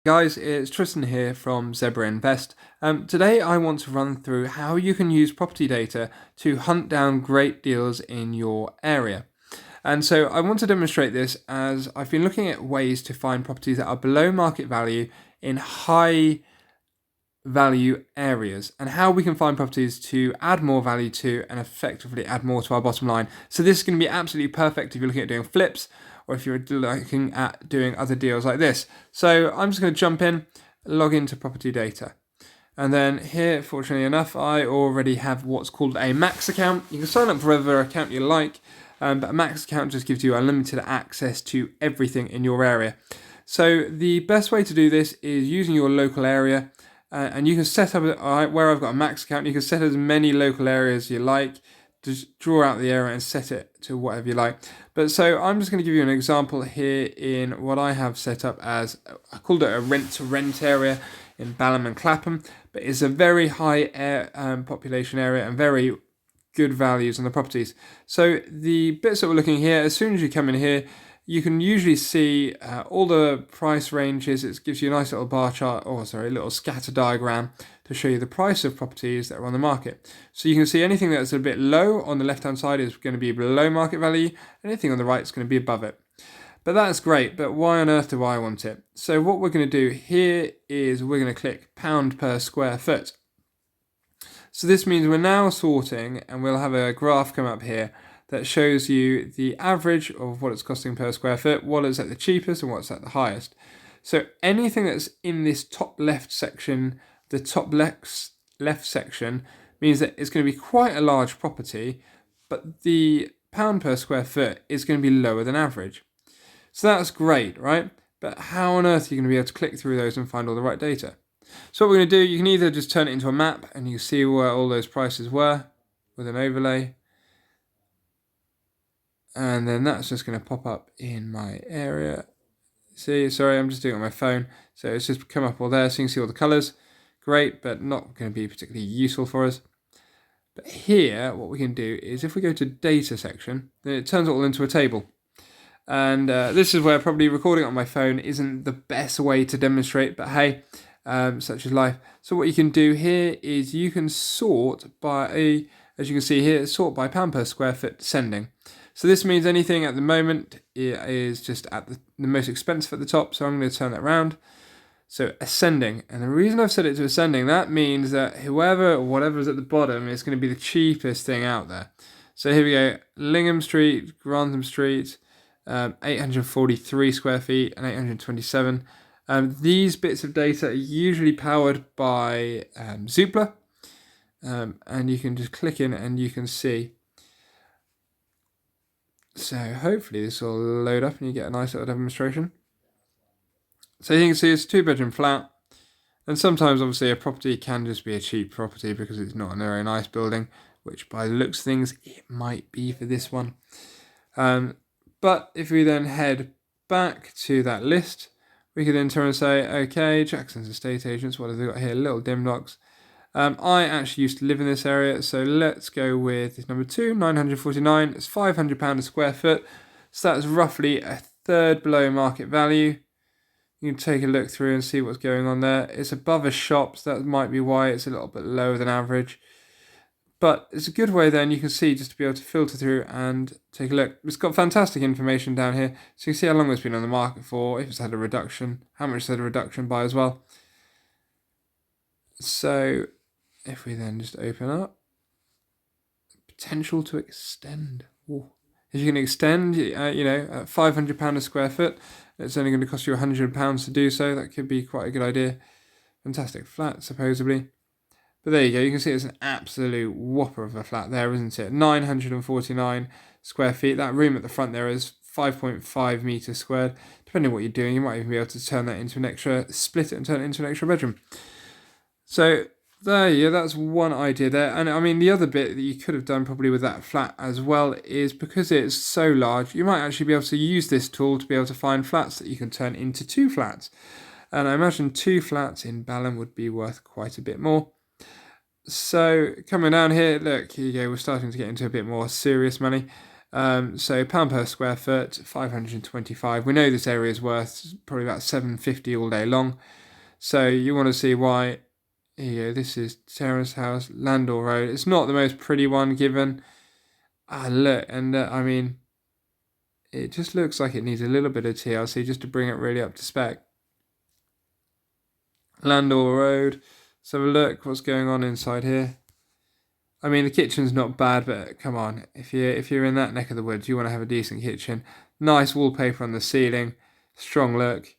Guys, it's Tristan here from ZebraInvest. Today I want to run through how you can use property data to hunt down great deals in your area. And so I want to demonstrate this as I've been looking at ways to find properties that are below market value in high value areas and how we can find properties to add more value to and effectively add more to our bottom line. So this is going to be absolutely perfect if you're looking at doing flips or if you're looking at doing other deals like this. So I'm just going to jump in, log into property data. And then here, fortunately enough, I already have what's called a max account. You can sign up for whatever account you like, but a max account just gives you unlimited access to everything in your area. So the best way to do this is using your local area. And you can set up, where I've got a max account, you can set as many local areas as you like. Just draw out the area and set it to whatever you like. But so I'm just going to give you an example here in what I have set up as, I called it a rent-to-rent area in Balham and Clapham, but it's a very high population area and very good values on the properties. So the bits that we're looking here, as soon as you come in here, you can usually see all the price ranges. It gives you a nice little bar chart, a little scatter diagram to show you the price of properties that are on the market. So you can see anything that's a bit low on the left-hand side is going to be below market value, and anything on the right is going to be above it. But that's great, but why on earth do I want it? So what we're going to do here is we're going to click pound per square foot. So this means we're now sorting, and we'll have a graph come up here that shows you the average of what it's costing per square foot, what is at the cheapest and what's at the highest. So anything that's in this top left section, the top left section means that it's going to be quite a large property, but the pound per square foot is going to be lower than average. So that's great, right? But how on earth are you going to be able to click through those and find all the right data? So what we're going to do, you can either just turn it into a map and you can see where all those prices were with an overlay. And then that's just going to pop up in my area. See, sorry, I'm just doing it on my phone. So it's just come up all there, so you can see all the colours. Great, but not going to be particularly useful for us. But here, what we can do is if we go to data section, then it turns it all into a table. And this is where probably recording on my phone isn't the best way to demonstrate, but hey, such is life. So what you can do here is you can sort by, as you can see here, sort by pound per square foot descending. So this means anything at the moment is just at the most expensive at the top. So I'm going to turn that around. So ascending. And the reason I've set it to ascending, that means that whatever's at the bottom is going to be the cheapest thing out there. So here we go. Lingham Street, Grantham Street, 843 square feet and 827. These bits of data are usually powered by Zoopla. And you can just click in and you can see. So hopefully this will load up and you get a nice little demonstration. So you can see it's a 2-bedroom flat. And sometimes obviously a property can just be a cheap property because it's not a very nice building, which by the looks of things, it might be for this one. But if we then head back to that list, we can then turn and say, okay, Jackson's estate agents, what have they got here? Little dim docs. I actually used to live in this area, so let's go with number 2, 949. It's £500 a square foot, so that's roughly a third below market value. You can take a look through and see what's going on there. It's above a shop, so that might be why it's a little bit lower than average. But it's a good way then, you can see, just to be able to filter through and take a look. It's got fantastic information down here, so you can see how long it's been on the market for, if it's had a reduction, how much it's had a reduction by as well. So if we then just open up, potential to extend. Ooh. If you can extend, at £500 a square foot, it's only going to cost you £100 to do so. That could be quite a good idea. Fantastic flat, supposedly. But there you go. You can see it's an absolute whopper of a flat there, isn't it? 949 square feet. That room at the front there is 5.5 meters squared. Depending on what you're doing, you might even be able to turn that into split it and turn it into an extra bedroom. So there you go, that's one idea there. And I mean, the other bit that you could have done probably with that flat as well is because it's so large, you might actually be able to use this tool to be able to find flats that you can turn into 2 flats. And I imagine 2 flats in Balham would be worth quite a bit more. So coming down here, look, here you go, we're starting to get into a bit more serious money. So pound per square foot, 525. We know this area is worth probably about 750 all day long. So you want to see why. Here you go. This is Terrace House, Landor Road. It's not the most pretty one given. Look, and I mean, it just looks like it needs a little bit of TLC just to bring it really up to spec. Landor Road. Let's have a look what's going on inside here. I mean, the kitchen's not bad, but come on, if you're in that neck of the woods, you want to have a decent kitchen. Nice wallpaper on the ceiling, strong look.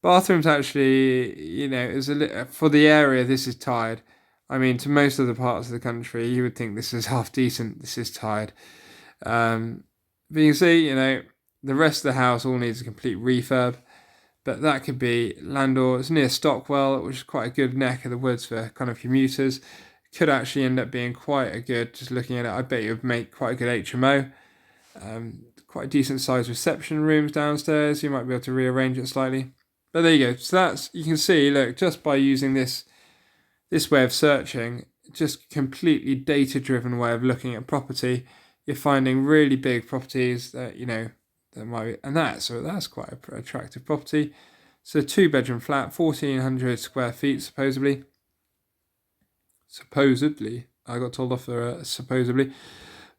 Bathroom's actually, is for the area. This is tired. I mean, to most of the parts of the country, you would think this is half decent. This is tired. But you can see, the rest of the house all needs a complete refurb. But that could be Landor. It's near Stockwell, which is quite a good neck of the woods for kind of commuters. Could actually end up being quite a good, just looking at it, I bet it would make quite a good HMO. Quite a decent sized reception rooms downstairs. You might be able to rearrange it slightly. But there you go. So you can see, look, just by using this way of searching, just completely data-driven way of looking at property, you're finding really big properties that, that might be, and that's quite an attractive property. So 2-bedroom flat, 1,400 square feet, supposedly. I got told off for supposedly.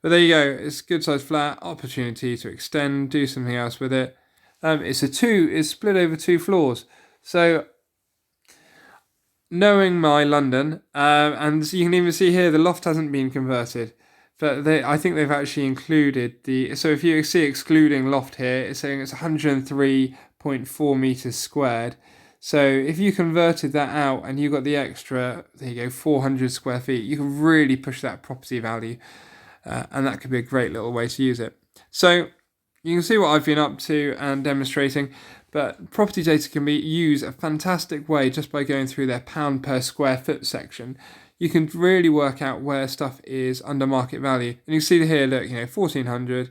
But there you go. It's a good sized flat, opportunity to extend, do something else with it. It's split over 2 floors. So knowing my London, and you can even see here the loft hasn't been converted. But I think they've actually included so if you see excluding loft here, it's saying it's 103.4 meters squared. So if you converted that out and you got the extra, there you go, 400 square feet, you can really push that property value. And that could be a great little way to use it. So you can see what I've been up to and demonstrating, but property data can be used a fantastic way just by going through their pound per square foot section. You can really work out where stuff is under market value. And you can see here, look, 1,400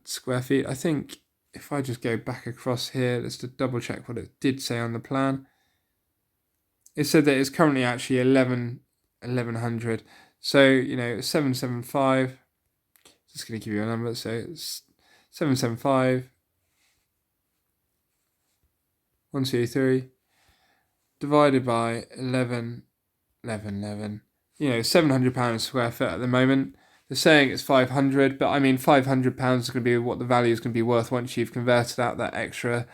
square feet. I think if I just go back across here, let's just double check what it did say on the plan. It said that it's currently actually 1,100. So, 775. Just going to give you a number. So it's 775, 123, divided by 11, £700 square foot at the moment. They're saying it's 500, but I mean, £500 is going to be what the value is going to be worth once you've converted out that extra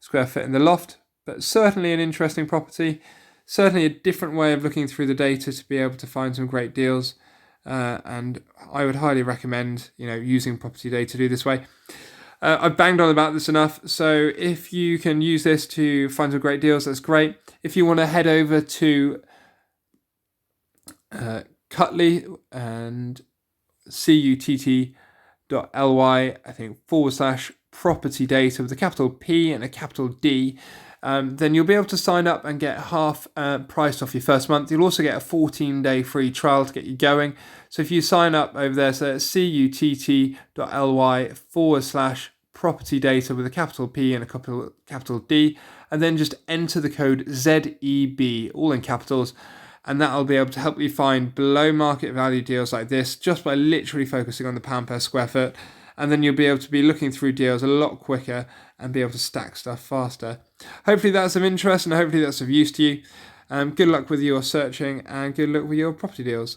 square foot in the loft. But certainly an interesting property, certainly a different way of looking through the data to be able to find some great deals. And I would highly recommend, using property data to do this way. I've banged on about this enough, so if you can use this to find some great deals, that's great. If you want to head over to Cutley and cutt.ly, I think /property data with a capital P and a capital D, then you'll be able to sign up and get half price off your first month. You'll also get a 14-day free trial to get you going. So if you sign up over there, so it's cutt.ly /property-data with a capital P and a capital D, and then just enter the code ZEB, all in capitals, and that'll be able to help you find below market value deals like this just by literally focusing on the pound per square foot. And then you'll be able to be looking through deals a lot quicker and be able to stack stuff faster. Hopefully that's of interest and hopefully that's of use to you. Good luck with your searching and good luck with your property deals.